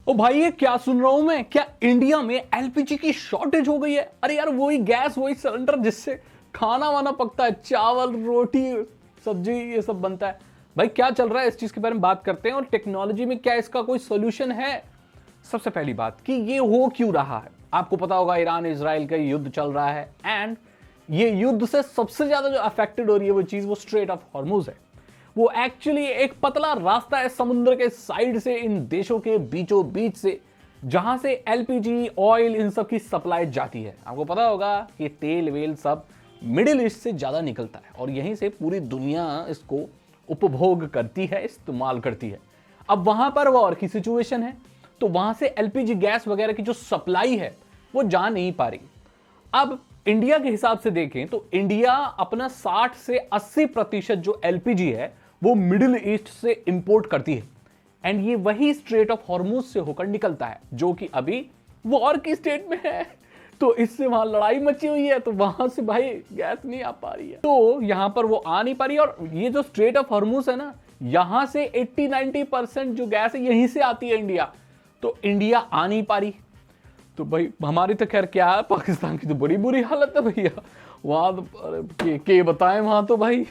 ओ भाई ये क्या सुन रहा हूं मैं, क्या इंडिया में एलपीजी की शॉर्टेज हो गई है? अरे यार वही गैस, वही सिलेंडर जिससे खाना वाना पकता है, चावल रोटी सब्जी ये सब बनता है। भाई क्या चल रहा है, इस चीज के बारे में बात करते हैं। और टेक्नोलॉजी में क्या इसका कोई सोल्यूशन है? सबसे पहली बात कि ये हो क्यों रहा है। आपको पता होगा ईरान इजराइल का युद्ध चल रहा है, एंड ये युद्ध से सबसे ज्यादा जो अफेक्टेड हो रही है वो चीज, वो स्ट्रेट ऑफ हॉर्मुज है। वो एक्चुअली एक पतला रास्ता है समुद्र के साइड से इन देशों के बीचों बीच से, जहां से एलपीजी ऑयल इन सब की सप्लाई जाती है। आपको पता होगा कि तेल वेल सब मिडिल ईस्ट से ज्यादा निकलता है और यहीं से पूरी दुनिया इसको उपभोग करती है, इस्तेमाल करती है। अब वहां पर वॉर की सिचुएशन है, तो वहां से एलपीजी गैस वगैरह की जो सप्लाई है वो जा नहीं पा रही। अब इंडिया के हिसाब से देखें तो इंडिया अपना 60 से 80% जो एलपीजी है वो मिडिल ईस्ट से इंपोर्ट करती है, एंड ये वही स्ट्रेट ऑफ हॉर्मुज से होकर निकलता है जो कि अभी वॉर की स्टेट में है। तो इससे वहां लड़ाई मची हुई है, तो वहां से भाई गैस नहीं आ पा रही है, तो यहां पर वो आ नहीं पा रही है। और ये जो स्ट्रेट ऑफ हॉर्मुज है ना, यहां से 80-90% जो गैस है यहीं से आती है इंडिया, तो इंडिया आ नहीं पा रही। तो भाई हमारी तो खैर क्या है, पाकिस्तान की तो बड़ी बुरी हालत है भैया। वहां तो के बताएं, वहां तो भाई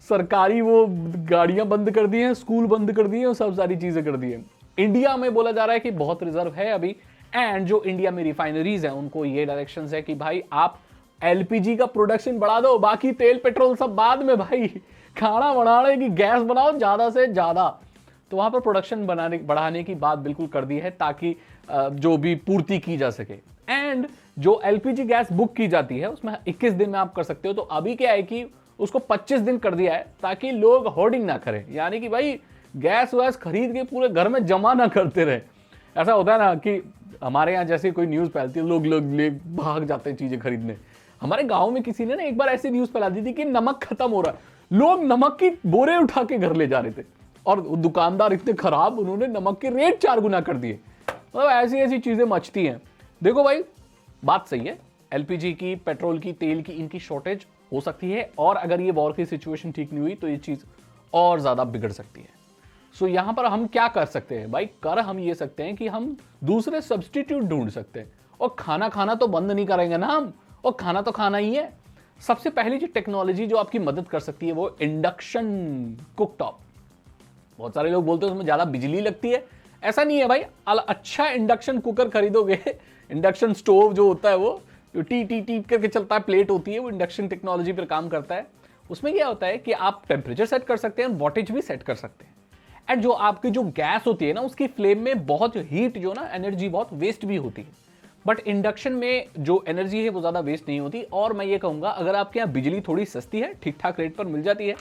सरकारी वो गाड़ियां बंद कर दी हैं, स्कूल बंद कर दिए, सब सारी चीजें कर दी हैं। इंडिया में बोला जा रहा है कि बहुत रिजर्व है अभी, एंड जो इंडिया में रिफाइनरीज है उनको ये डायरेक्शंस है कि भाई आप एलपीजी का प्रोडक्शन बढ़ा दो, बाकी तेल पेट्रोल सब बाद में, भाई खाना बनाने की गैस बनाओ ज्यादा से ज्यादा। तो वहां पर प्रोडक्शन बढ़ाने की बात बिल्कुल कर दी है, ताकि जो भी पूर्ति की जा सके। एंड जो एलपीजी गैस बुक की जाती है उसमें 21 दिन में आप कर सकते हो, तो अभी क्या है कि उसको 25 दिन कर दिया है, ताकि लोग होर्डिंग ना करें, यानी कि भाई गैस वैस खरीद के पूरे घर में जमा ना करते रहे। ऐसा होता है ना कि हमारे यहाँ जैसे कोई न्यूज फैलती है, लोग ले भाग जाते हैं चीजें खरीदने। हमारे गांव में किसी ने ना एक बार ऐसी न्यूज फैला दी थी कि नमक खत्म हो रहा है, लोग नमक की बोरे उठा के घर ले जा रहे थे, और दुकानदार इतने खराब, उन्होंने नमक के रेट 4 गुना कर दिए। मतलब ऐसी ऐसी चीजें मचती हैं। देखो भाई बात सही है, एलपीजी की, पेट्रोल की, तेल की, इनकी शॉर्टेज हो सकती है, और अगर ये वॉर की सिचुएशन ठीक नहीं हुई तो ये चीज और ज्यादा बिगड़ सकती है। सो यहां पर हम क्या कर सकते हैं भाई, कर हम ये सकते हैं कि हम दूसरे सब्सटीट्यूट ढूंढ सकते हैं, और खाना खाना तो बंद नहीं करेंगे ना हम, और खाना तो खाना ही है। सबसे पहली जो टेक्नोलॉजी जो आपकी मदद कर सकती है वो इंडक्शन कुकटॉप। बहुत सारे लोग बोलते हैं उसमें ज्यादा बिजली लगती है, ऐसा नहीं है भाई। अच्छा इंडक्शन कुकर खरीदोगे, इंडक्शन स्टोव जो होता है वो जो टी टी टी करके चलता है, प्लेट होती है, वो इंडक्शन टेक्नोलॉजी पर काम करता है। उसमें क्या होता है कि आप टेम्परेचर सेट कर सकते हैं, वॉटेज भी सेट कर सकते हैं, एंड जो आपकी जो गैस होती है ना उसकी फ्लेम में बहुत हीट जो ना एनर्जी बहुत वेस्ट भी होती है, बट इंडक्शन में जो एनर्जी है वो ज्यादा वेस्ट नहीं होती। और मैं ये कहूंगा अगर आपके यहाँ बिजली थोड़ी सस्ती है, ठीक ठाक रेट पर मिल जाती है,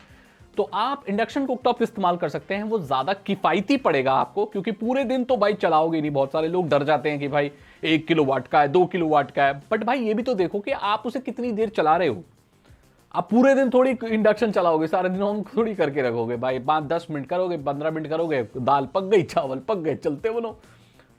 तो आप इंडक्शन कुकटॉप इस्तेमाल कर सकते हैं। वो ज्यादा किफायती पड़ेगा आपको, क्योंकि पूरे दिन तो भाई चलाओगे नहीं। बहुत सारे लोग डर जाते हैं कि भाई 1 किलोवाट का है, 2 किलोवाट का है, बट भाई ये भी तो देखो कि आप उसे कितनी देर चला रहे हो। आप पूरे दिन थोड़ी इंडक्शन चलाओगे, सारे दिन ऑन थोड़ी करके रखोगे भाई, 5-10 मिनट करोगे, 15 मिनट करोगे, दाल पक गई, चावल पक गए, चलते बनो।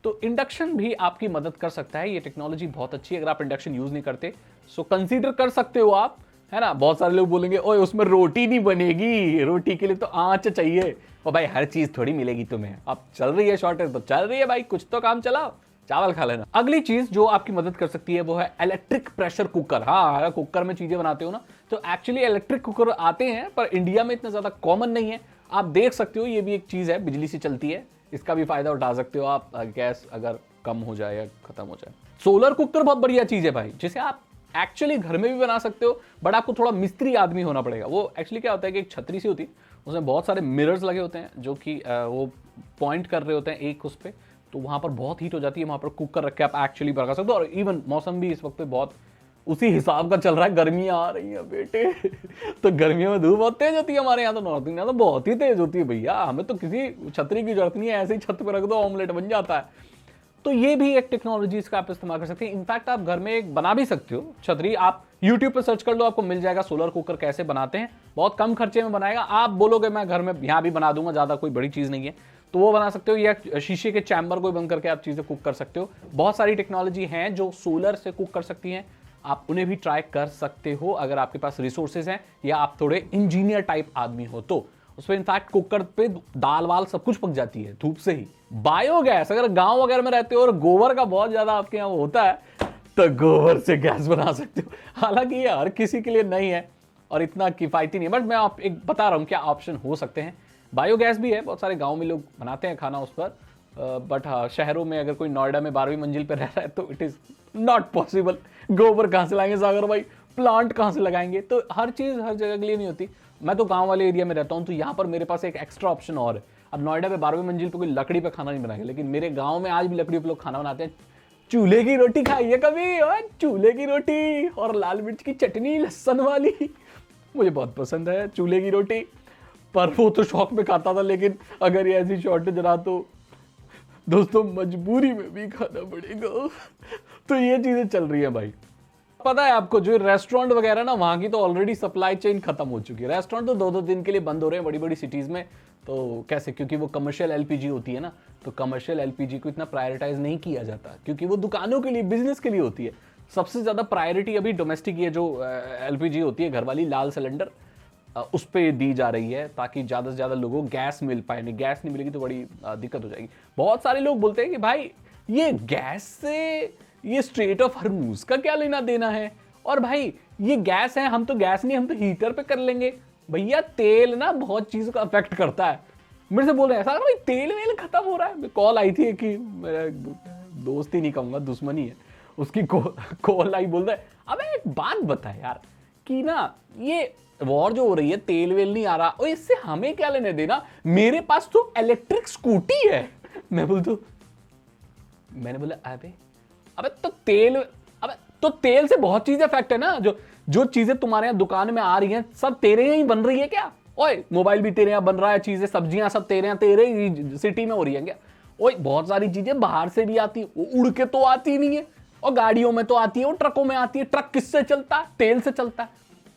तो इंडक्शन भी आपकी मदद कर सकता है। ये टेक्नोलॉजी बहुत अच्छी है। अगर आप इंडक्शन यूज नहीं करते सो कंसीडर कर सकते हो आप, है ना। बहुत सारे लोग बोलेंगे ओए उसमें रोटी नहीं बनेगी, रोटी के लिए तो आंच चाहिए। और भाई हर चीज थोड़ी मिलेगी तुम्हें, अब चल रही है शॉर्टेज तो चल रही है भाई, कुछ तो काम चलाओ, चावल खा लेना। अगली चीज जो आपकी मदद कर सकती है वो है इलेक्ट्रिक प्रेशर कुकर। हाँ, अगर कुकर में चीजें बनाते हो ना तो एक्चुअली इलेक्ट्रिक कुकर आते हैं, पर इंडिया में इतना ज्यादा कॉमन नहीं है। आप देख सकते हो ये भी एक चीज है, बिजली से चलती है, इसका भी फायदा उठा सकते हो आप, गैस अगर कम हो जाए या खत्म हो जाए। सोलर कुकर बहुत बढ़िया चीज है भाई, जिसे आप एक्चुअली घर में भी बना सकते हो, बट आपको थोड़ा मिस्त्री आदमी होना पड़ेगा। वो एक्चुअली क्या होता है कि एक छतरी सी होती है, उसमें बहुत सारे मिरर्स लगे होते हैं जो कि वो पॉइंट कर रहे होते हैं एक उस पर, तो वहां पर बहुत हीट हो जाती है। वहां पर कुकर रख के आप एक्चुअली बना सकते हो। और इवन मौसम भी इस वक्त बहुत उसी हिसाब का चल रहा है, गर्मियां आ रही हैं बेटे तो गर्मियों में धूप बहुत तेज होती है। हमारे यहाँ तो नॉर्थ इंडिया तो बहुत ही तेज होती है भैया, हमें तो किसी छतरी की जरूरत नहीं है, ऐसे ही छत पर रख दो ऑमलेट बन जाता है। तो ये भी एक टेक्नोलॉजी इसका आप इस्तेमाल कर सकते हैं। इनफैक्ट आप घर में एक बना भी सकते हो छतरी, आप यूट्यूब पे सर्च कर लो, आपको मिल जाएगा सोलर कुकर कैसे बनाते हैं, बहुत कम खर्चे में बनाएगा। आप बोलोगे मैं घर में यहाँ भी बना दूंगा, ज्यादा कोई बड़ी चीज नहीं है, तो वो बना सकते हो, या शीशे के चैम्बर को बंद करके आप चीजें कुक कर सकते हो। बहुत सारी टेक्नोलॉजी हैं जो सोलर से कुक कर सकती हैं, आप उन्हें भी ट्राई कर सकते हो अगर आपके पास रिसोर्सेज हैं या आप थोड़े इंजीनियर टाइप आदमी हो तो। उसमें इनफैक्ट कुकर पे दाल वाल सब कुछ पक जाती है धूप से ही। बायोगैस, अगर गांव वगैरह में रहते हो और गोबर का बहुत ज्यादा आपके यहाँ होता है तो गोबर से गैस बना सकते हो। हालांकि ये हर किसी के लिए नहीं है और इतना किफायती नहीं है, बट मैं आप एक बता रहा हूँ क्या ऑप्शन हो सकते हैं। बायोगैस भी है, बहुत सारे गाँव में लोग बनाते हैं खाना उस पर, बट हाँ शहरों में अगर कोई नोएडा में 12वीं मंजिल पर रह रहा है तो इट इज़ नॉट पॉसिबल। गोबर कहाँ से लाएंगे सागर भाई, प्लांट कहाँ से लगाएंगे, तो हर चीज़ हर जगह के लिए नहीं होती। मैं तो गांव वाले एरिया में रहता हूँ तो यहाँ पर मेरे पास एक एक्स्ट्रा ऑप्शन और है। अब नोएडा में 12वीं मंजिल पे कोई लकड़ी पे खाना नहीं बनाएगा, लेकिन मेरे गांव में आज भी लकड़ी पे लोग खाना बनाते हैं। चूल्हे की रोटी खाइए कभी, और चूल्हे की रोटी और लाल मिर्च की चटनी लहसुन वाली, मुझे बहुत पसंद है चूल्हे की रोटी। पर वो तो शौक में खाता था, लेकिन अगर ये ऐसी शॉर्टेज रहा तो दोस्तों मजबूरी में भी खाना पड़ेगा। तो ये चीजें चल रही है भाई। पता है आपको, जो रेस्टोरेंट वगैरह ना, वहां की तो ऑलरेडी सप्लाई चेन खत्म हो चुकी है। रेस्टोरेंट तो 2-2 दिन के लिए बंद हो रहे हैं बड़ी बड़ी सिटीज में। तो कैसे, क्योंकि वो कमर्शियल एलपीजी होती है ना, तो कमर्शियल एलपीजी को इतना प्रायोरिटाइज नहीं किया जाता, क्योंकि वो दुकानों के लिए, बिजनेस के लिए होती है। सबसे ज्यादा प्रायोरिटी अभी डोमेस्टिक ये जो एलपीजी होती है घर वाली लाल सिलेंडर, उस पर दी जा रही है, ताकि ज़्यादा से ज़्यादा लोगों को गैस मिल पाए। नहीं गैस नहीं मिलेगी तो बड़ी दिक्कत हो जाएगी। बहुत सारे लोग बोलते हैं कि भाई ये गैस से ये स्ट्रेट ऑफ हॉर्मुज का क्या लेना देना है, और भाई ये गैस है, हम तो गैस नहीं, हम तो हीटर पे कर लेंगे। भैया तेल ना बहुत चीज़ों का अफेक्ट करता है। मेरे से बोल रहे हैं ऐसा, भाई तेल वेल खत्म हो रहा है। कॉल आई थी कि मेरा दोस्त ही नहीं कहूँगा, दुश्मनी है, उसकी कॉल आई, बोल रहा है अबे एक बात बता यार कि ना ये वॉर जो हो रही है, तेल वेल नहीं आ रहा, और इससे हमें क्या लेने देना, मेरे पास तो इलेक्ट्रिक स्कूटी है। मैंने बोला अबे अबे तो तेल से बहुत चीजें इफेक्ट है ना। जो चीजें तुम्हारे यहाँ दुकान में आ रही हैं सब तेरे यहाँ ही बन रही है क्या? ओए मोबाइल भी तेरे यहाँ बन रहा है, चीजें सब्जियां सब तेरे यहाँ, तेरे ही सिटी में हो रही है क्या? ओए बहुत सारी चीजें बाहर से भी आती है, वो उड़ के तो आती नहीं है, और गाड़ियों में तो आती है, वो ट्रकों में आती है। ट्रक किससे चलता है? तेल से चलता है।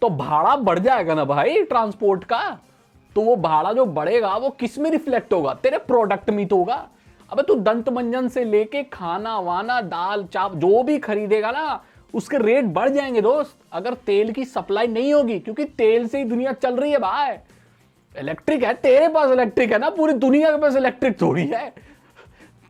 तो भाड़ा बढ़ जाएगा ना भाई ट्रांसपोर्ट का, तो वो भाड़ा जो बढ़ेगा वो किस में रिफ्लेक्ट होगा? तेरे प्रोडक्ट में तो होगा। अबे तू दंत मंजन से लेके खाना वाना दाल चाप जो भी खरीदेगा ना, उसके रेट बढ़ जाएंगे दोस्त, अगर तेल की सप्लाई नहीं होगी, क्योंकि तेल से ही दुनिया चल रही है भाई। इलेक्ट्रिक है, तेरे पास इलेक्ट्रिक है ना, पूरी दुनिया के पास इलेक्ट्रिक थोड़ी है।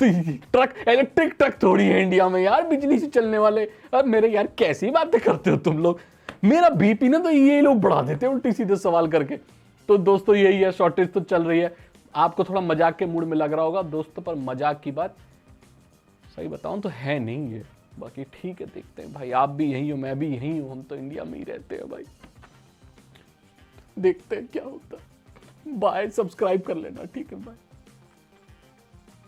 तो ट्रक, इलेक्ट्रिक ट्रक थोड़ी है इंडिया में यार, बिजली से चलने वाले। अब मेरे यार कैसी बातें करते हो तुम लोग, मेरा बीपी ना तो ये लोग बढ़ा देते हैं उल्टी सीधे सवाल करके। तो दोस्तों यही है, शॉर्टेज तो चल रही है। आपको थोड़ा मजाक के मूड में लग रहा होगा दोस्तों, पर मजाक की बात सही बताऊं तो है नहीं है। बाकी ठीक है, देखते हैं भाई, आप भी यही हो, मैं भी यही हूं, हम तो इंडिया में ही रहते हैं भाई। देखते हैं क्या होता है। बाय, सब्सक्राइब कर लेना, ठीक है, बाय।